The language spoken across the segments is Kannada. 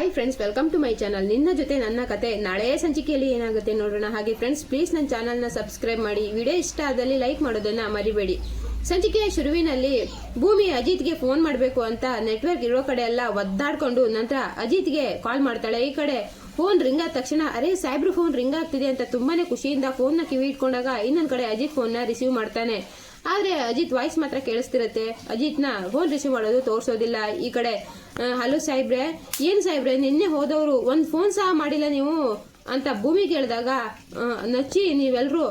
Hi friends, welcome to my channel. ನಿನ್ನ ಜೊತೆ ನನ್ನ ಕತೆ ನಾಳೆಯ ಸಂಚಿಕೆಯಲ್ಲಿ ಏನಾಗುತ್ತೆ ನೋಡೋಣ. ಹಾಗೆ ಫ್ರೆಂಡ್ಸ್, ಪ್ಲೀಸ್ ನನ್ನ ಚಾನಲ್ನ ಸಬ್ಸ್ಕ್ರೈಬ್ ಮಾಡಿ. ವಿಡಿಯೋ ಇಷ್ಟ ಆದಲ್ಲಿ ಲೈಕ್ ಮಾಡೋದನ್ನ ಮರಿಬೇಡಿ. ಸಂಚಿಕೆಯ ಶುರುವಿನಲ್ಲಿ ಭೂಮಿ ಅಜಿತ್ಗೆ ಫೋನ್ ಮಾಡಬೇಕು ಅಂತ ನೆಟ್ವರ್ಕ್ ಇರೋ ಕಡೆ ಎಲ್ಲ ಒದ್ದಾಡ್ಕೊಂಡು ನಂತರ ಅಜಿತ್ಗೆ ಕಾಲ್ ಮಾಡ್ತಾಳೆ. ಈ ಕಡೆ ಫೋನ್ ರಿಂಗ್ ಆದ ತಕ್ಷಣ ಅರೆ ಸಾಹೇಬ್ರು ಫೋನ್ ರಿಂಗ್ ಆಗ್ತಿದೆ ಅಂತ ತುಂಬಾನೇ ಖುಷಿಯಿಂದ ಫೋನ್ನ ಕಿವಿ ಇಟ್ಕೊಂಡಾಗ ಇನ್ನೊಂದ್ ಕಡೆ ಅಜಿತ್ ಫೋನ್ನ ರಿಸೀವ್ ಮಾಡ್ತಾನೆ. ಆದ್ರೆ ಅಜಿತ್ ವಾಯ್ಸ್ ಮಾತ್ರ ಕೇಳಿಸ್ತಿರತ್ತೆ. ಅಜಿತ್ನ ಫೋನ್ ರಿಸೀವ್ ಮಾಡೋದು ತೋರಿಸೋದಿಲ್ಲ. ಈ ಕಡೆ ಹಲೋ ಸಾಹೇಬ್ರೆ, ಏನ್ ಸಾಹೇಬ್ರೆ ನಿನ್ನೆ ಹೋದವರು ಒಂದ್ ಫೋನ್ ಸಹ ಮಾಡಿಲ್ಲ ನೀವು ಅಂತ ಭೂಮಿ ಕೇಳಿದಾಗ ನಚ್ಚಿ ನೀವೆಲ್ರು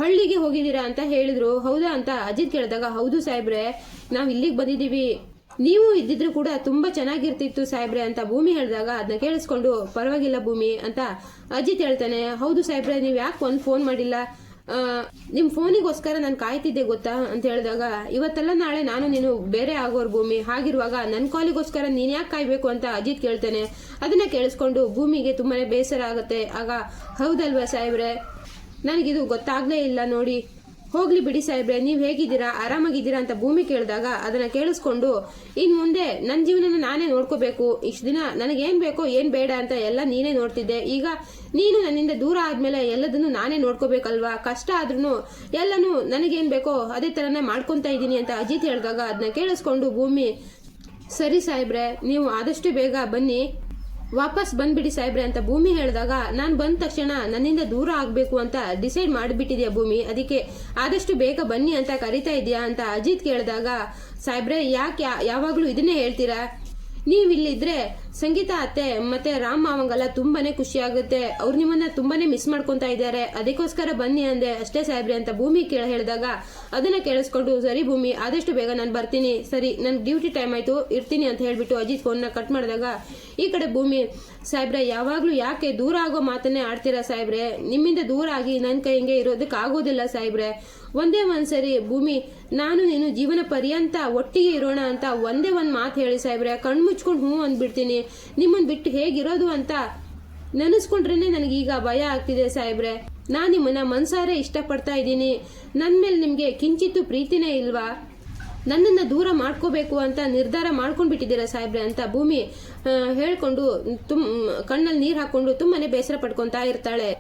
ಹಳ್ಳಿಗೆ ಹೋಗಿದ್ದೀರಾ ಅಂತ ಹೇಳಿದ್ರು. ಹೌದಾ ಅಂತ ಅಜಿತ್ ಕೇಳಿದಾಗ ಹೌದು ಸಾಹೇಬ್ರೆ, ನಾವ್ ಇಲ್ಲಿಗೆ ಬಂದಿದೀವಿ, ನೀವು ಇದ್ದಿದ್ರು ಕೂಡ ತುಂಬಾ ಚೆನ್ನಾಗಿರ್ತಿತ್ತು ಸಾಹೇಬ್ರೆ ಅಂತ ಭೂಮಿ ಹೇಳಿದಾಗ ಅದನ್ನ ಕೇಳಿಸ್ಕೊಂಡು ಪರವಾಗಿಲ್ಲ ಭೂಮಿ ಅಂತ ಅಜಿತ್ ಹೇಳ್ತಾನೆ. ಹೌದು ಸಾಹೇಬ್ರೆ, ನೀವ್ ಯಾಕೆ ಒಂದ್ ಫೋನ್ ಮಾಡಿಲ್ಲ, ನಿಮ್ ಫೋನಿಗೋಸ್ಕರ ನಾನು ಕಾಯ್ತಿದ್ದೆ ಗೊತ್ತಾ ಅಂತ ಹೇಳಿದಾಗ ಇವತ್ತೆಲ್ಲ ನಾಳೆ ನಾನು ನೀನು ಬೇರೆ ಆಗೋರ್ ಭೂಮಿ, ಹಾಗಿರುವಾಗ ನನ್ನ ಕಾಲಿಗೋಸ್ಕರ ನೀನ್ ಯಾಕೆ ಕಾಯ್ಬೇಕು ಅಂತ ಅಜಿತ್ ಕೇಳ್ತಾನೆ. ಅದನ್ನ ಕೇಳಿಸ್ಕೊಂಡು ಭೂಮಿಗೆ ತುಂಬಾನೇ ಬೇಸರ ಆಗುತ್ತೆ. ಆಗ ಹೌದಲ್ವಾ ಸಾಹೇಬ್ರೆ, ನನಗಿದು ಗೊತ್ತಾಗ್ಲೇ ಇಲ್ಲ ನೋಡಿ, ಹೋಗ್ಲಿ ಬಿಡಿ ಸಾಹೇಬ್ರೆ, ನೀವ್ ಹೇಗಿದ್ದೀರಾ, ಆರಾಮಾಗಿದ್ದೀರಾ ಅಂತ ಭೂಮಿ ಕೇಳಿದಾಗ ಅದನ್ನ ಕೇಳಿಸ್ಕೊಂಡು ಇನ್ ಮುಂದೆ ನನ್ನ ಜೀವನನ ನಾನೇ ನೋಡ್ಕೋಬೇಕು, ಇಷ್ಟ ದಿನ ನನಗೇನ್ ಬೇಕೋ ಏನ್ ಬೇಡ ಅಂತ ಎಲ್ಲ ನೀನೇ ನೋಡ್ತಿದ್ದೆ, ಈಗ ನೀನು ನನ್ನಿಂದ ದೂರ ಆದ್ಮೇಲೆ ಎಲ್ಲದನ್ನು ನಾನೇ ನೋಡ್ಕೋಬೇಕಲ್ವಾ, ಕಷ್ಟ ಆದ್ರೂ ಎಲ್ಲನೂ ನನಗೇನ್ ಬೇಕೋ ಅದೇ ತರನೇ ಮಾಡ್ಕೊಂತ ಇದ್ದೀನಿ ಅಂತ ಅಜಿತ್ ಹೇಳಿದಾಗ ಅದನ್ನ ಕೇಳಿಸ್ಕೊಂಡು ಭೂಮಿ ಸರಿ ಸಾಹೇಬ್ರೆ, ನೀವು ಆದಷ್ಟು ಬೇಗ ಬನ್ನಿ, ವಾಪಸ್ ಬಂದ್ಬಿಡಿ ಸಾಹೇಬ್ರೆ ಅಂತ ಭೂಮಿ ಹೇಳಿದಾಗ ನಾನು ಬಂದ ತಕ್ಷಣ ನನ್ನಿಂದ ದೂರ ಆಗ್ಬೇಕು ಅಂತ ಡಿಸೈಡ್ ಮಾಡಿಬಿಟ್ಟಿದ್ಯಾ ಭೂಮಿ, ಅದಕ್ಕೆ ಆದಷ್ಟು ಬೇಗ ಬನ್ನಿ ಅಂತ ಕರಿತಾ ಇದೆಯಾ ಅಂತ ಅಜಿತ್ ಕೇಳಿದಾಗ ಸಾಹೇಬ್ರೆ ಯಾಕೆ ಯಾವಾಗ್ಲೂ ಇದನ್ನೇ ಹೇಳ್ತೀರಾ, ನೀವಿಲ್ಲಿದ್ರೆ ಸಂಗೀತ ಅತ್ತೆ ಮತ್ತೆ ರಾಮ್ ಮಾವಂಗೆಲ್ಲ ತುಂಬಾನೇ ಖುಷಿ ಆಗುತ್ತೆ, ಅವ್ರು ನಿಮ್ಮನ್ನ ತುಂಬಾನೇ ಮಿಸ್ ಮಾಡ್ಕೊಂತಾ ಇದ್ದಾರೆ, ಅದಕ್ಕೋಸ್ಕರ ಬನ್ನಿ ಅಂದೆ ಅಷ್ಟೇ ಸಾಹೇಬ್ರೆ ಅಂತ ಭೂಮಿ ಹೇಳಿದಾಗ ಅದನ್ನ ಕೇಳಿಸ್ಕೊಂಡು ಸರಿ ಭೂಮಿ, ಆದಷ್ಟು ಬೇಗ ನಾನು ಬರ್ತೀನಿ, ಸರಿ ನನ್ ಡ್ಯೂಟಿ ಟೈಮ್ ಆಯ್ತು ಇರ್ತೀನಿ ಅಂತ ಹೇಳ್ಬಿಟ್ಟು ಅಜಿತ್ ಫೋನ್ನ ಕಟ್ ಮಾಡಿದಾಗ ಈ ಕಡೆ ಭೂಮಿ ಸಾಹೇಬ್ರೆ ಯಾವಾಗ್ಲೂ ಯಾಕೆ ದೂರ ಆಗೋ ಮಾತನ್ನೇ ಆಡ್ತೀರಾ ಸಾಹೇಬ್ರೆ, ನಿಮ್ಮಿಂದ ದೂರ ಆಗಿ ನನ್ನ ಕೈಗೆ ಇರೋದಕ್ಕೆ ಆಗೋದಿಲ್ಲ ಸಾಹೇಬ್ರೆ, ಒಂದೇ ಒಂದ್ಸರಿ ಭೂಮಿ ನಾನು ನೀನು ಜೀವನ ಪರ್ಯಂತ ಒಟ್ಟಿಗೆ ಇರೋಣ ಅಂತ ಒಂದೇ ಒಂದ್ ಮಾತು ಹೇಳಿ ಸಾಹೇಬ್ರೆ, ಕಣ್ ಮುಚ್ಕೊಂಡು ಹ್ಞೂ ಅಂದ್ಬಿಡ್ತೀನಿ, ನಿಮ್ಮನ್ ಬಿಟ್ಟು ಹೇಗಿರೋದು ಅಂತ ನೆನೆಸ್ಕೊಂಡ್ರೇನೆ ನನಗೀಗ ಭಯ ಆಗ್ತಿದೆ ಸಾಹೇಬ್ರೆ, ನಾನ್ ನಿಮ್ಮನ್ನ ಮನ್ಸಾರೆ ಇಷ್ಟಪಡ್ತಾ ಇದ್ದೀನಿ, ನನ್ ಮೇಲೆ ನಿಮ್ಗೆ ಕಿಂಚಿತ್ತು ಪ್ರೀತಿನೇ ಇಲ್ವಾ, ನನ್ನನ್ನ ದೂರ ಮಾಡ್ಕೋಬೇಕು ಅಂತ ನಿರ್ಧಾರ ಮಾಡ್ಕೊಂಡ್ಬಿಟ್ಟಿದ್ದೀರಾ ಸಾಹೇಬ್ರೆ ಅಂತ ಭೂಮಿ ಹೇಳ್ಕೊಂಡು ಕಣ್ಣಲ್ಲಿ ನೀರ್ ಹಾಕೊಂಡು ತುಂಬಾನೇ ಬೇಸರ ಪಡ್ಕೊಂತಾ ಇರ್ತಾಳೆ.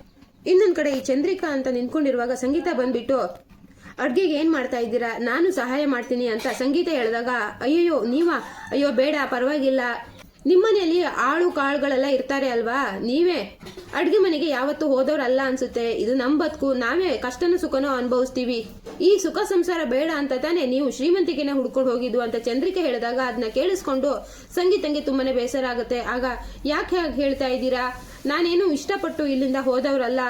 ಇನ್ನೊಂದ್ ಕಡೆ ಈ ಚಂದ್ರಿಕಾ ಅಂತ ನಿಂತ್ಕೊಂಡಿರುವಾಗ ಸಂಗೀತ ಬಂದ್ಬಿಟ್ಟು ಅಡ್ಗೆಗೆ ಏನ್ ಮಾಡ್ತಾ ಇದ್ದೀರಾ, ನಾನು ಸಹಾಯ ಮಾಡ್ತೀನಿ ಅಂತ ಸಂಗೀತ ಹೇಳಿದಾಗ ಅಯ್ಯೋ ನೀವಾ, ಅಯ್ಯೋ ಬೇಡ ಪರವಾಗಿಲ್ಲ, ನಿಮ್ಮನೆಯಲ್ಲಿ ಆಳು ಕಾಳುಗಳೆಲ್ಲ ಇರ್ತಾರೆ ಅಲ್ವಾ, ನೀವೇ ಅಡ್ಗೆ ಮನೆಗೆ ಯಾವತ್ತೂ ಹೋದವ್ರಲ್ಲ ಅನ್ಸುತ್ತೆ, ಇದು ನಮ್ ಬದುಕು, ನಾವೇ ಕಷ್ಟನೋ ಸುಖನೋ ಅನುಭವಿಸ್ತೀವಿ, ಈ ಸುಖ ಸಂಸಾರ ಬೇಡ ಅಂತ ತಾನೇ ನೀವು ಶ್ರೀಮಂತಿಕೆನ ಹುಡ್ಕೊಂಡು ಹೋಗಿದ್ದು ಅಂತ ಚಂದ್ರಿಕೆ ಹೇಳಿದಾಗ ಅದನ್ನ ಕೇಳಿಸ್ಕೊಂಡು ಸಂಗೀತಂಗೆ ತುಂಬಾನೇ ಬೇಸರ ಆಗುತ್ತೆ. ಆಗ ಯಾಕೆ ಹೇಳ್ತಾ ಇದ್ದೀರಾ, ನಾನೇನು ಇಷ್ಟಪಟ್ಟು ಇಲ್ಲಿಂದ ಹೋದವ್ರಲ್ಲ,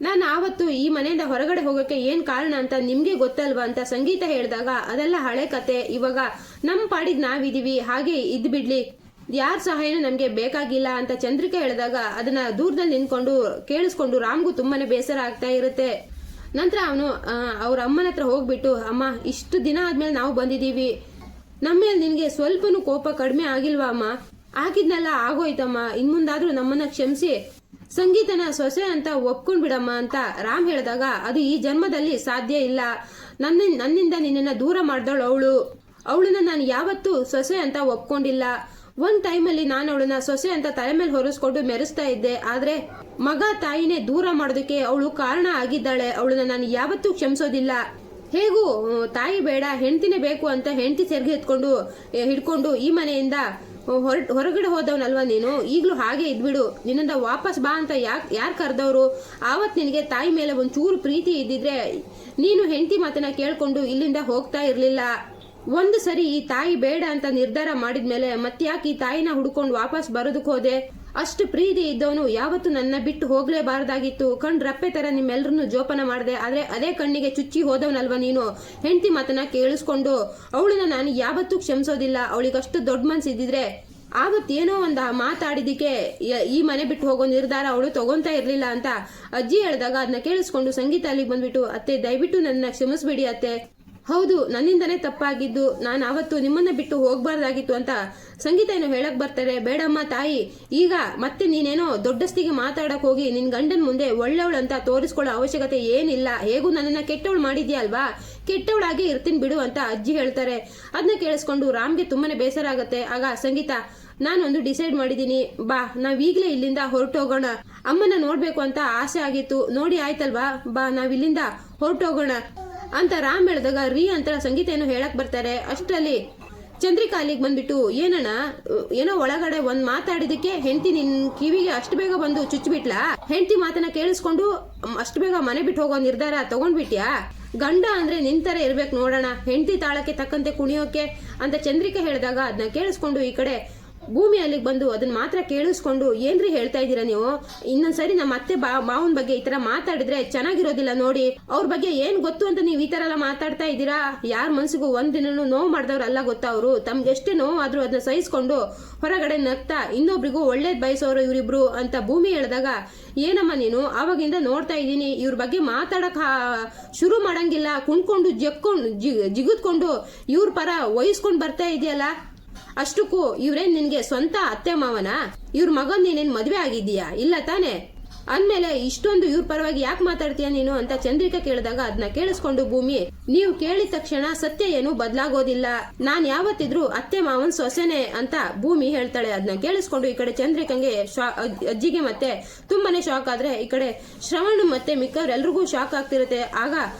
ನಾನು ಆವತ್ತು ಈ ಮನೆಯಿಂದ ಹೊರಗಡೆ ಹೋಗೋಕೆ ಏನ್ ಕಾರಣ ಅಂತ ನಿಮ್ಗೆ ಗೊತ್ತಲ್ವಾ ಅಂತ ಸಂಗೀತ ಹೇಳಿದಾಗ ಅದೆಲ್ಲ ಹಳೆ ಕತೆ, ಇವಾಗ ನಮ್ ಪಾಡಿದ್ ನಾವಿದೀವಿ, ಹಾಗೆ ಇದ್ ಬಿಡ್ಲಿ, ಯಾರ ಸಹಾಯನೂ ನಮ್ಗೆ ಬೇಕಾಗಿಲ್ಲ ಅಂತ ಚಂದ್ರಿಕಾ ಹೇಳಿದಾಗ ಅದನ್ನ ದೂರದಲ್ಲಿ ನಿಂತ್ಕೊಂಡು ಕೇಳಿಸ್ಕೊಂಡು ರಾಮ್ಗೂ ತುಂಬಾನೇ ಬೇಸರ ಆಗ್ತಾ ಇರುತ್ತೆ. ನಂತರ ಅವನು ಅವ್ರ ಅಮ್ಮನ ಹತ್ರ ಹೋಗ್ಬಿಟ್ಟು ಅಮ್ಮ ಇಷ್ಟು ದಿನ ಆದ್ಮೇಲೆ ನಾವು ಬಂದಿದೀವಿ, ನಮ್ಮೇಲೆ ನಿನ್ಗೆ ಸ್ವಲ್ಪನೂ ಕೋಪ ಕಡಿಮೆ ಆಗಿಲ್ವಾ ಅಮ್ಮ, ಆಗಿದ್ನೆಲ್ಲ ಆಗೋಯ್ತಮ್ಮ, ಇನ್ಮುಂದಾದ್ರೂ ನಮ್ಮನ್ನ ಕ್ಷಮಿಸಿ ಸಂಗೀತನ ಸೊಸೆ ಅಂತ ಒಪ್ಕೊಂಡ್ ಬಿಡಮ್ಮ ಅಂತ ರಾಮ್ ಹೇಳಿದಾಗ ಅದು ಈ ಜನ್ಮದಲ್ಲಿ ಸಾಧ್ಯ ಇಲ್ಲ, ನನ್ನಿಂದ ನಿನ್ನನ್ನ ದೂರ ಮಾಡ್ದವಳು ಅವಳನ್ನ ನಾನು ಯಾವತ್ತೂ ಸೊಸೆ ಅಂತ ಒಪ್ಕೊಂಡಿಲ್ಲ, ಒಂದ್ ಟೈಮಲ್ಲಿ ನಾನು ಅವಳನ್ನ ಸೊಸೆ ಅಂತ ತಲೆ ಮೇಲೆ ಹೊರಿಸ್ಕೊಂಡು ಮೆರೆಸ್ತಾ ಇದ್ದೆ, ಆದ್ರೆ ಮಗ ತಾಯಿನೇ ದೂರ ಮಾಡೋದಕ್ಕೆ ಅವಳು ಕಾರಣ ಆಗಿದ್ದಾಳೆ, ಅವಳನ್ನ ನಾನು ಯಾವತ್ತೂ ಕ್ಷಮಿಸೋದಿಲ್ಲ, ಹೇಗೂ ತಾಯಿ ಬೇಡ ಹೆಂಡತಿನೇ ಬೇಕು ಅಂತ ಹೆಂಡತಿ ಸೆರ್ಗೆ ಹಿಡ್ಕೊಂಡು ಈ ಮನೆಯಿಂದ ಹೊರಗಡೆ ಹೋದವನಲ್ವಾ ನೀನು, ಈಗ್ಲೂ ಹಾಗೆ ಇದ್ಬಿಡು, ನಿನ್ನಿಂದ ವಾಪಸ್ ಬಾ ಅಂತ ಯಾರು ಕರೆದವರು, ಆವತ್ ನಿನಗೆ ತಾಯಿ ಮೇಲೆ ಒಂಚೂರು ಪ್ರೀತಿ ಇದ್ದಿದ್ರೆ ನೀನು ಹೆಂಡತಿ ಮಾತನ್ನ ಕೇಳ್ಕೊಂಡು ಇಲ್ಲಿಂದ ಹೋಗ್ತಾ ಇರ್ಲಿಲ್ಲ, ಒಂದು ಸರಿ ಈ ತಾಯಿ ಬೇಡ ಅಂತ ನಿರ್ಧಾರ ಮಾಡಿದ್ಮೇಲೆ ಮತ್ತ್ಯಾಕೆ ಈ ತಾಯಿನ ಹುಡ್ಕೊಂಡು ವಾಪಸ್ ಬರೋದಕ್ಕೆ ಹೋದೆ, ಅಷ್ಟು ಪ್ರೀತಿ ಇದ್ದವನು ಯಾವತ್ತು ನನ್ನ ಬಿಟ್ಟು ಹೋಗ್ಲೇಬಾರ್ದಾಗಿತ್ತು, ಕಣ್ ರಪ್ಪೆ ತರ ನಿಮ್ಮೆಲ್ಲರನ್ನು ಜೋಪಾನ ಮಾಡಿದೆ, ಆದ್ರೆ ಅದೇ ಕಣ್ಣಿಗೆ ಚುಚ್ಚಿ ಹೋದವನಲ್ವಾ ನೀನು, ಹೆಂಡತಿ ಮಾತನ್ನ ಕೇಳಿಸ್ಕೊಂಡು ಅವಳನ್ನ ನಾನು ಯಾವತ್ತೂ ಕ್ಷಮಿಸೋದಿಲ್ಲ, ಅವಳಿಗಷ್ಟು ದೊಡ್ಡ ಮನ್ಸಿದ್ದಿದ್ರೆ ಆವತ್ತೇನೋ ಒಂದು ಮಾತಾಡಿದಕ್ಕೆ ಈ ಮನೆ ಬಿಟ್ಟು ಹೋಗೋ ನಿರ್ಧಾರ ಅವಳು ತಗೊಂತಾ ಇರ್ಲಿಲ್ಲ ಅಂತ ಅಜ್ಜಿ ಹೇಳಿದಾಗ ಅದನ್ನ ಕೇಳಿಸ್ಕೊಂಡು ಸಂಗೀತ ಅಲ್ಲಿಗೆ ಬಂದ್ಬಿಟ್ಟು ಅತ್ತೆ ದಯವಿಟ್ಟು ನನ್ನ ಕ್ಷಮಿಸ್ಬಿಡಿ ಅತ್ತೆ, ಹೌದು ನನ್ನಿಂದನೇ ತಪ್ಪಾಗಿದ್ದು, ನಾನು ಅವತ್ತು ನಿಮ್ಮನ್ನ ಬಿಟ್ಟು ಹೋಗ್ಬಾರ್ದಾಗಿತ್ತು ಅಂತ ಸಂಗೀತ ಏನೋ ಹೇಳಕ್ ಬರ್ತಾರೆ. ಬೇಡಮ್ಮ ತಾಯಿ, ಈಗ ಮತ್ತೆ ನೀನೇನೋ ದೊಡ್ಡಸ್ತಿಗೆ ಮಾತಾಡಕ್ ಹೋಗಿ ನಿನ್ ಗಂಡನ್ ಮುಂದೆ ಒಳ್ಳೆವಳಂತ ತೋರಿಸ್ಕೊಳ್ಳೋ ಅವಶ್ಯಕತೆ ಏನಿಲ್ಲ, ಹೇಗೂ ನನ್ನನ್ನ ಕೆಟ್ಟವಳು ಮಾಡಿದ್ಯಾ ಅಲ್ವಾ, ಕೆಟ್ಟವಳಾಗಿ ಇರ್ತೀನಿ ಬಿಡು ಅಂತ ಅಜ್ಜಿ ಹೇಳ್ತಾರೆ. ಅದನ್ನ ಕೇಳಿಸ್ಕೊಂಡು ರಾಮ್ಗೆ ತುಂಬಾನೇ ಬೇಸರ ಆಗತ್ತೆ. ಆಗ ಸಂಗೀತ ನಾನೊಂದು ಡಿಸೈಡ್ ಮಾಡಿದೀನಿ, ಬಾ ನಾವೀಗ್ಲೇ ಇಲ್ಲಿಂದ ಹೊರಟೋಗೋಣ. ಅಮ್ಮನ ನೋಡ್ಬೇಕು ಅಂತ ಆಸೆ ಆಗಿತ್ತು, ನೋಡಿ ಆಯ್ತಲ್ವಾ, ಬಾ ನಾವಿಲ್ಲಿಂದ ಹೊರಟೋಗೋಣ ಅಂತ ರಾಮ್ ಹೇಳಿದಾಗ ರೀ ಅಂತ ಸಂಗೀತ ಏನೋ ಹೇಳಕ್ ಬರ್ತಾರೆ. ಅಷ್ಟರಲ್ಲಿ ಚಂದ್ರಿಕಾ ಅಲ್ಲಿಗೆ ಬಂದ್ಬಿಟ್ಟು ಏನಣ್ಣ, ಏನೋ ಒಳಗಡೆ ಒಂದ್ ಮಾತಾಡಿದಕ್ಕೆ ಹೆಂಡತಿ ನಿನ್ ಕಿವಿಗೆ ಅಷ್ಟು ಬೇಗ ಬಂದು ಚುಚ್ಚಿಬಿಟ್ಲಾ? ಹೆಂಡತಿ ಮಾತನ್ನ ಕೇಳಿಸ್ಕೊಂಡು ಅಷ್ಟು ಬೇಗ ಮನೆ ಬಿಟ್ಟು ಹೋಗೋ ನಿರ್ಧಾರ ತಗೊಂಡ್ಬಿಟ್ಯಾ? ಗಂಡ ಅಂದ್ರೆ ನಿಂತರ ಇರ್ಬೇಕು ನೋಡೋಣ, ಹೆಂಡತಿ ತಾಳಕ್ಕೆ ತಕ್ಕಂತೆ ಕುಣಿಯೋಕೆ ಅಂತ ಚಂದ್ರಿಕಾ ಹೇಳಿದಾಗ ಅದನ್ನ ಕೇಳಿಸ್ಕೊಂಡು ಈ ಕಡೆ ಭೂಮಿ ಅಲ್ಲಿಗೆ ಬಂದು ಅದನ್ನ ಮಾತ್ರ ಕೇಳಿಸ್ಕೊಂಡು ಏನ್ರಿ ಹೇಳ್ತಾ ಇದ್ದೀರಾ ನೀವು? ಇನ್ನೊಂದ್ಸರಿ ನಮ್ಮ ಅತ್ತೆ ಮಾವನ್ ಬಗ್ಗೆ ಈ ತರ ಮಾತಾಡಿದ್ರೆ ಚೆನ್ನಾಗಿರೋದಿಲ್ಲ ನೋಡಿ. ಅವ್ರ ಬಗ್ಗೆ ಏನ್ ಗೊತ್ತು ಅಂತ ನೀವು ಈ ತರ ಎಲ್ಲ ಮಾತಾಡ್ತಾ ಇದ್ದೀರಾ? ಯಾರ ಮನ್ಸಿಗೂ ಒಂದಿನೂ ನೋವು ಮಾಡ್ದವ್ರಲ್ಲ ಗೊತ್ತಾ ಅವರು. ತಮ್ಗೆಷ್ಟೇ ನೋವು ಆದ್ರೂ ಅದನ್ನ ಸಹಿಸ್ಕೊಂಡು ಹೊರಗಡೆ ನಗ್ತಾ ಇನ್ನೊಬ್ರಿಗೂ ಒಳ್ಳೇದ್ ಬಯಸೋರು ಇವರಿಬ್ರು ಅಂತ ಭೂಮಿ ಹೇಳಿದಾಗ ಏನಮ್ಮ ನೀನು ಅವಾಗಿಂದ ನೋಡ್ತಾ ಇದ್ದೀನಿ, ಇವ್ರ ಬಗ್ಗೆ ಮಾತಾಡಕ್ ಶುರು ಮಾಡಂಗಿಲ್ಲ, ಕುಣ್ಕೊಂಡು ಜಿಗಿದ್ಕೊಂಡು ಇವ್ರ ಪರ ವಹಿಸ್ಕೊಂಡ್ ಬರ್ತಾ ಇದೆಯಲ್ಲ. ಅಷ್ಟಕ್ಕೂ ಇವ್ರೇನ್ ನಿನ್ಗೆ ಸ್ವಂತ ಅತ್ತೆ ಮಾವನ? ಇವ್ರ ಮಗನ್ ನೀನೇನ್ ಮದ್ವೆ ಆಗಿದ್ದೀಯಾ? ಇಲ್ಲ ತಾನೆ? ಅಂದ್ಮೇಲೆ ಇಷ್ಟೊಂದು ಇವ್ರ ಪರವಾಗಿ ಯಾಕೆ ಮಾತಾಡ್ತೀಯ ನೀನು ಅಂತ ಚಂದ್ರಿಕಾ ಕೇಳಿದಾಗ ಅದನ್ನ ಕೇಳಿಸ್ಕೊಂಡು ಭೂಮಿ, ನೀವು ಕೇಳಿದ ತಕ್ಷಣ ಸತ್ಯ ಏನು ಬದಲಾಗೋದಿಲ್ಲ, ನಾನ್ ಯಾವತ್ತಿದ್ರು ಅತ್ತೆ ಮಾವನ್ ಸೊಸೆನೆ ಅಂತ ಭೂಮಿ ಹೇಳ್ತಾಳೆ. ಅದನ್ನ ಕೇಳಿಸ್ಕೊಂಡು ಈ ಕಡೆ ಚಂದ್ರಿಕಂಗೆ ಅಜ್ಜಿಗೆ ಮತ್ತೆ ತುಂಬಾನೇ ಶಾಕ್ ಆದ್ರೆ ಈ ಕಡೆ ಶ್ರವಣ್ ಮತ್ತೆ ಮಿಕ್ಕವ್ರೆಲ್ರಿಗೂ ಶಾಕ್ ಆಗ್ತಿರುತ್ತೆ. ಆಗ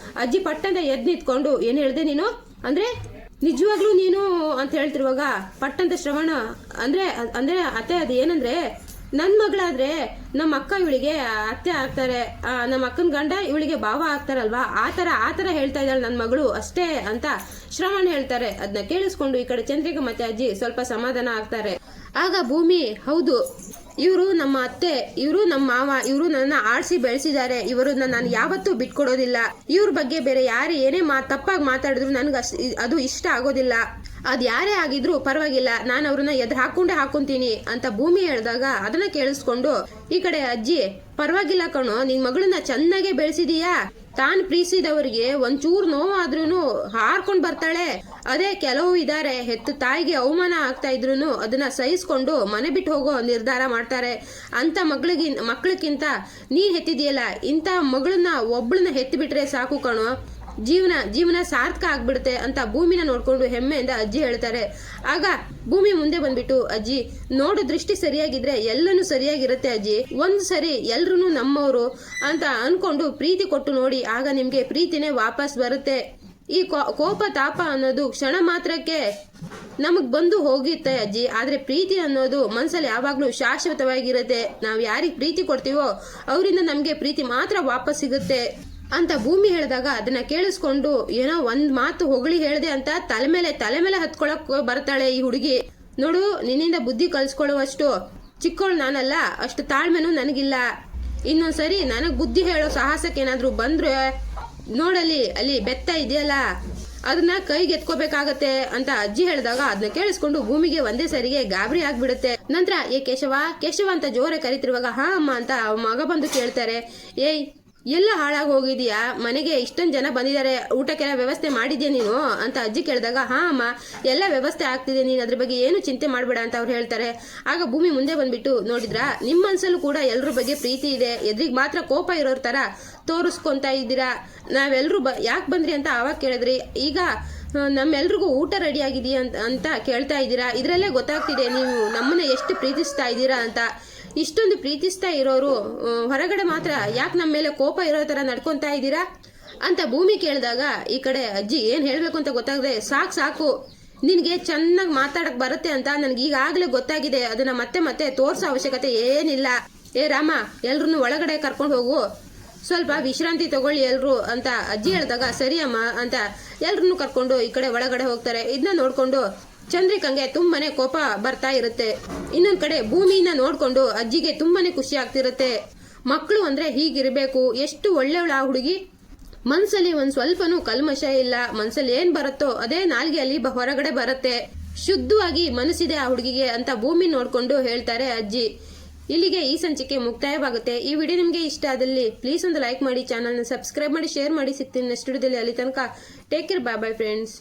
ಅಜ್ಜಿ ಪಟ್ಟಂತ ಎದ್ ನಿಂತ್ಕೊಂಡು ಏನ್ ಹೇಳ್ದೆ ನೀನು ಅಂದ್ರೆ ನಿಜವಾಗ್ಲೂ ನೀನು ಅಂತ ಹೇಳ್ತಿರುವಾಗ ಪಟ್ಟಂತ ಶ್ರವಣ ಅಂದ್ರೆ ಅಂದ್ರೆ ಅತ್ತೆ ಅದು ಏನಂದ್ರೆ ನನ್ ಮಗಳಾದ್ರೆ ನಮ್ಮ ಅಕ್ಕ ಇವಳಿಗೆ ಅತ್ತೆ ಆಗ್ತಾರೆ, ನಮ್ಮ ಅಕ್ಕನ ಗಂಡ ಇವಳಿಗೆ ಭಾವ ಆಗ್ತಾರಲ್ವಾ, ಆತರ ಹೇಳ್ತಾ ಇದ್ದಾಳೆ ನನ್ ಮಗಳು ಅಷ್ಟೇ ಅಂತ ಶ್ರವಣ ಹೇಳ್ತಾರೆ. ಅದನ್ನ ಕೇಳಿಸ್ಕೊಂಡು ಈ ಕಡೆ ಚಂದ್ರಿಕಾ ಮತ್ತೆ ಅಜ್ಜಿ ಸ್ವಲ್ಪ ಸಮಾಧಾನ ಆಗ್ತಾರೆ. ಆಗ ಭೂಮಿ, ಹೌದು ಇವರು ನಮ್ಮ ಅತ್ತೆ, ಇವರು ನಮ್ಮ ಮಾವ, ಇವರು ನನ್ನ ಆಡ್ಸಿ ಬೆಳೆಸಿದ್ದಾರೆ, ಇವರು ನಾನು ಯಾವತ್ತೂ ಬಿಟ್ಕೊಡೋದಿಲ್ಲ, ಇವ್ರ ಬಗ್ಗೆ ಬೇರೆ ಯಾರೇ ಏನೇ ತಪ್ಪಾಗಿ ಮಾತಾಡಿದ್ರು ನನ್ಗೆ ಅದು ಇಷ್ಟ ಆಗೋದಿಲ್ಲ, ಅದ್ ಯಾರೇ ಆಗಿದ್ರು ಪರವಾಗಿಲ್ಲ, ನಾನು ಅವ್ರನ್ನ ಎದುರು ಹಾಕೊಂತೀನಿ ಅಂತ ಭೂಮಿ ಹೇಳಿದಾಗ ಅದನ್ನ ಕೇಳಿಸ್ಕೊಂಡು ಈ ಕಡೆ ಅಜ್ಜಿ, ಪರವಾಗಿಲ್ಲ ಕಣೋ, ನಿನ್ ಮಗಳನ್ನ ಚೆನ್ನಾಗೆ ಬೆಳೆಸಿದೀಯಾ, ತಾನ್ ಪ್ರೀತಿಸಿದವರಿಗೆ ಒಂಚೂರು ನೋವಾದ್ರೂ ಹಾರ್ಕೊಂಡ್ ಬರ್ತಾಳೆ, ಅದೇ ಕೆಲವು ಇದಾರೆ ಹೆತ್ತು ತಾಯಿಗೆ ಅವಮಾನ ಆಗ್ತಾ ಇದ್ರು ಅದನ್ನ ಸಹಿಸ್ಕೊಂಡು ಮನೆ ಬಿಟ್ಟು ಹೋಗೋ ನಿರ್ಧಾರ ಮಾಡ್ತಾರೆ. ಅಂತ ಮಕ್ಳಕ್ಕಿಂತ ನೀನ್ ಹೆತ್ತಿದೆಯಲ್ಲ, ಇಂಥ ಮಗಳನ್ನ ಒಬ್ಳನ್ನ ಹೆತ್ತು ಬಿಟ್ರೆ ಸಾಕು ಕಣೋ, ಜೀವನ ಸಾರ್ಥಕ ಆಗ್ಬಿಡುತ್ತೆ ಅಂತ ಭೂಮಿನ ನೋಡ್ಕೊಂಡು ಹೆಮ್ಮೆಯಿಂದ ಅಜ್ಜಿ ಹೇಳ್ತಾರೆ. ಆಗ ಭೂಮಿ ಮುಂದೆ ಬಂದ್ಬಿಟ್ಟು, ಅಜ್ಜಿ ನೋಡು ದೃಷ್ಟಿ ಸರಿಯಾಗಿದ್ರೆ ಎಲ್ಲನೂ ಸರಿಯಾಗಿರುತ್ತೆ ಅಜ್ಜಿ, ಒಂದ್ ಸರಿ ಎಲ್ರು ನಮ್ಮವರು ಅಂತ ಅನ್ಕೊಂಡು ಪ್ರೀತಿ ಕೊಟ್ಟು ನೋಡಿ, ಆಗ ನಿಮ್ಗೆ ಪ್ರೀತಿನೇ ವಾಪಸ್ ಬರುತ್ತೆ. ಈ ಕೋಪ ತಾಪ ಅನ್ನೋದು ಕ್ಷಣ ಮಾತ್ರಕ್ಕೆ ನಮಗ್ ಬಂದು ಹೋಗುತ್ತೆ ಅಜ್ಜಿ, ಆದ್ರೆ ಪ್ರೀತಿ ಅನ್ನೋದು ಮನ್ಸಲ್ಲಿ ಯಾವಾಗ್ಲೂ ಶಾಶ್ವತವಾಗಿರುತ್ತೆ. ನಾವ್ ಯಾರಿಗ್ ಪ್ರೀತಿ ಕೊಡ್ತೀವೋ ಅವರಿಂದ ನಮ್ಗೆ ಪ್ರೀತಿ ಮಾತ್ರ ವಾಪಸ್ ಸಿಗುತ್ತೆ ಅಂತ ಭೂಮಿ ಹೇಳಿದಾಗ ಅದನ್ನ ಕೇಳಿಸ್ಕೊಂಡು ಏನೋ ಒಂದ್ ಮಾತು ಹೊಗಳಿ ಹೇಳ್ದೆ ಅಂತ ತಲೆ ಮೇಲೆ ಹತ್ಕೊಳಕ್ ಬರ್ತಾಳೆ ಈ ಹುಡುಗಿ. ನೋಡು, ನಿನ್ನಿಂದ ಬುದ್ಧಿ ಕಲ್ಸ್ಕೊಳ್ಳುವಷ್ಟು ಚಿಕ್ಕವಳು ನಾನಲ್ಲ, ಅಷ್ಟು ತಾಳ್ಮೆನೂ ನನಗಿಲ್ಲ, ಇನ್ನೊಂದ್ಸರಿ ನನಗ್ ಬುದ್ಧಿ ಹೇಳೋ ಸಾಹಸಕ್ಕೆ ಏನಾದ್ರು ಬಂದ್ರೆ ಅಲ್ಲಿ ಬೆತ್ತ ಇದೆಯಲ್ಲ ಅದನ್ನ ಕೈಗೆ ಎತ್ಕೋಬೇಕಾಗತ್ತೆ ಅಂತ ಅಜ್ಜಿ ಹೇಳಿದಾಗ ಅದನ್ನ ಕೇಳಿಸ್ಕೊಂಡು ಭೂಮಿಗೆ ಒಂದೇ ಸರಿಗೆ ಗಾಬರಿ ಆಗ್ಬಿಡುತ್ತೆ. ನಂತರ ಕೇಶವ ಅಂತ ಜೋರೆ ಕರಿತಿರುವಾಗ ಹಾ ಅಮ್ಮ ಅಂತ ಮಗ ಬಂದು ಕೇಳ್ತಾರೆ, ಏಯ್ ಎಲ್ಲ ಹಾಳಾಗಿ ಹೋಗಿದೀಯಾ, ಮನೆಗೆ ಇಷ್ಟೊಂದು ಜನ ಬಂದಿದ್ದಾರೆ, ಊಟಕ್ಕೆಲ್ಲ ವ್ಯವಸ್ಥೆ ಮಾಡಿದ್ಯಾ ನೀನು ಅಂತ ಅಜ್ಜಿ ಕೇಳಿದಾಗ ಹಾ ಅಮ್ಮ ಎಲ್ಲ ವ್ಯವಸ್ಥೆ ಆಗ್ತಿದೆ, ನೀನು ಅದ್ರ ಬಗ್ಗೆ ಏನು ಚಿಂತೆ ಮಾಡಬೇಡ ಅಂತ ಅವ್ರು ಹೇಳ್ತಾರೆ. ಆಗ ಭೂಮಿ ಮುಂದೆ ಬಂದ್ಬಿಟ್ಟು, ನೋಡಿದ್ರಾ ನಿಮ್ಮ ಮನ್ಸಲ್ಲೂ ಕೂಡ ಎಲ್ರ ಬಗ್ಗೆ ಪ್ರೀತಿ ಇದೆ, ಎದ್ರಿಗೆ ಮಾತ್ರ ಕೋಪ ಇರೋರ್ ತರ ತೋರಿಸ್ಕೊಂತ ಇದ್ದೀರಾ, ನಾವೆಲ್ರು ಯಾಕೆ ಬಂದ್ರಿ ಅಂತ ಅವಾಗ ಕೇಳಿದ್ರಿ, ಈಗ ನಮ್ಮೆಲ್ರಿಗೂ ಊಟ ರೆಡಿ ಆಗಿದೆಯಾ ಅಂತ ಕೇಳ್ತಾ ಇದ್ದೀರಾ, ಇದ್ರಲ್ಲೇ ಗೊತ್ತಾಗ್ತಿದೆ ನೀವು ನಮ್ಮನ್ನ ಎಷ್ಟು ಪ್ರೀತಿಸ್ತಾ ಇದ್ದೀರಾ ಅಂತ. ಇಷ್ಟೊಂದು ಪ್ರೀತಿಸ್ತಾ ಇರೋರು ಹೊರಗಡೆ ಮಾತ್ರ ಯಾಕೆ ನಮ್ಮ ಮೇಲೆ ಕೋಪ ಇರೋ ತರ ನಡ್ಕೊಂತಾ ಇದ್ದೀರಾ ಅಂತ ಭೂಮಿ ಕೇಳಿದಾಗ ಈ ಕಡೆ ಅಜ್ಜಿ ಏನ್ ಹೇಳ್ಬೇಕು ಅಂತ ಗೊತ್ತಾಗದೆ, ಸಾಕು ನಿನ್ಗೆ ಚೆನ್ನಾಗಿ ಮಾತಾಡಕ್ ಬರುತ್ತೆ ಅಂತ ನನ್ಗೆ ಈಗಾಗಲೇ ಗೊತ್ತಾಗಿದೆ, ಅದನ್ನ ಮತ್ತೆ ತೋರ್ಸೋ ಅವಶ್ಯಕತೆ ಏನಿಲ್ಲ. ಏ ರಾಮ, ಎಲ್ರನ್ನು ಒಳಗಡೆ ಕರ್ಕೊಂಡು ಹೋಗು, ಸ್ವಲ್ಪ ವಿಶ್ರಾಂತಿ ತಗೊಳ್ಳಿ ಎಲ್ರು ಅಂತ ಅಜ್ಜಿ ಹೇಳಿದಾಗ ಸರಿ ಅಮ್ಮ ಅಂತ ಎಲ್ರನ್ನು ಕರ್ಕೊಂಡು ಈ ಕಡೆ ಒಳಗಡೆ ಹೋಗ್ತಾರೆ. ಇದನ್ನ ನೋಡ್ಕೊಂಡು ಚಂದ್ರಿಕಂಗೆ ತುಂಬಾನೇ ಕೋಪ ಬರ್ತಾ ಇರುತ್ತೆ. ಇನ್ನೊಂದ್ ಕಡೆ ಭೂಮಿನ ನೋಡ್ಕೊಂಡು ಅಜ್ಜಿಗೆ ತುಂಬಾನೇ ಖುಷಿ ಆಗ್ತಿರುತ್ತೆ. ಮಕ್ಕಳು ಅಂದ್ರೆ ಹೀಗಿರ್ಬೇಕು, ಎಷ್ಟು ಒಳ್ಳೆಯವಳ ಆ ಹುಡುಗಿ, ಮನ್ಸಲ್ಲಿ ಒಂದ್ ಸ್ವಲ್ಪನೂ ಕಲ್ಮಶ ಇಲ್ಲ, ಮನ್ಸಲ್ಲಿ ಏನ್ ಬರುತ್ತೋ ಅದೇ ನಾಲ್ಗೆಯಲ್ಲಿ ಹೊರಗಡೆ ಬರುತ್ತೆ, ಶುದ್ಧವಾಗಿ ಮನಸ್ಸಿದೆ ಆ ಹುಡುಗಿಗೆ ಅಂತ ಭೂಮಿ ನೋಡ್ಕೊಂಡು ಹೇಳ್ತಾರೆ ಅಜ್ಜಿ. ಇಲ್ಲಿಗೆ ಈ ಸಂಚಿಕೆ ಮುಕ್ತಾಯವಾಗುತ್ತೆ. ಈ ವಿಡಿಯೋ ನಿಮಗೆ ಇಷ್ಟ ಆದಲ್ಲಿ ಪ್ಲೀಸ್ ಒಂದು ಲೈಕ್ ಮಾಡಿ, ಚಾನಲ್ನ ಸಬ್ಸ್ಕ್ರೈಬ್ ಮಾಡಿ, ಶೇರ್ ಮಾಡಿ. ಸಿಗ್ತೀನಿ ನೆಕ್ಸ್ಟ್ ವಿಡಿಯೋದಲ್ಲಿ. ಅಲ್ಲಿ ತನಕ ಟೇಕ್ ಕೇರ್, ಬಾಯ್ ಫ್ರೆಂಡ್ಸ್.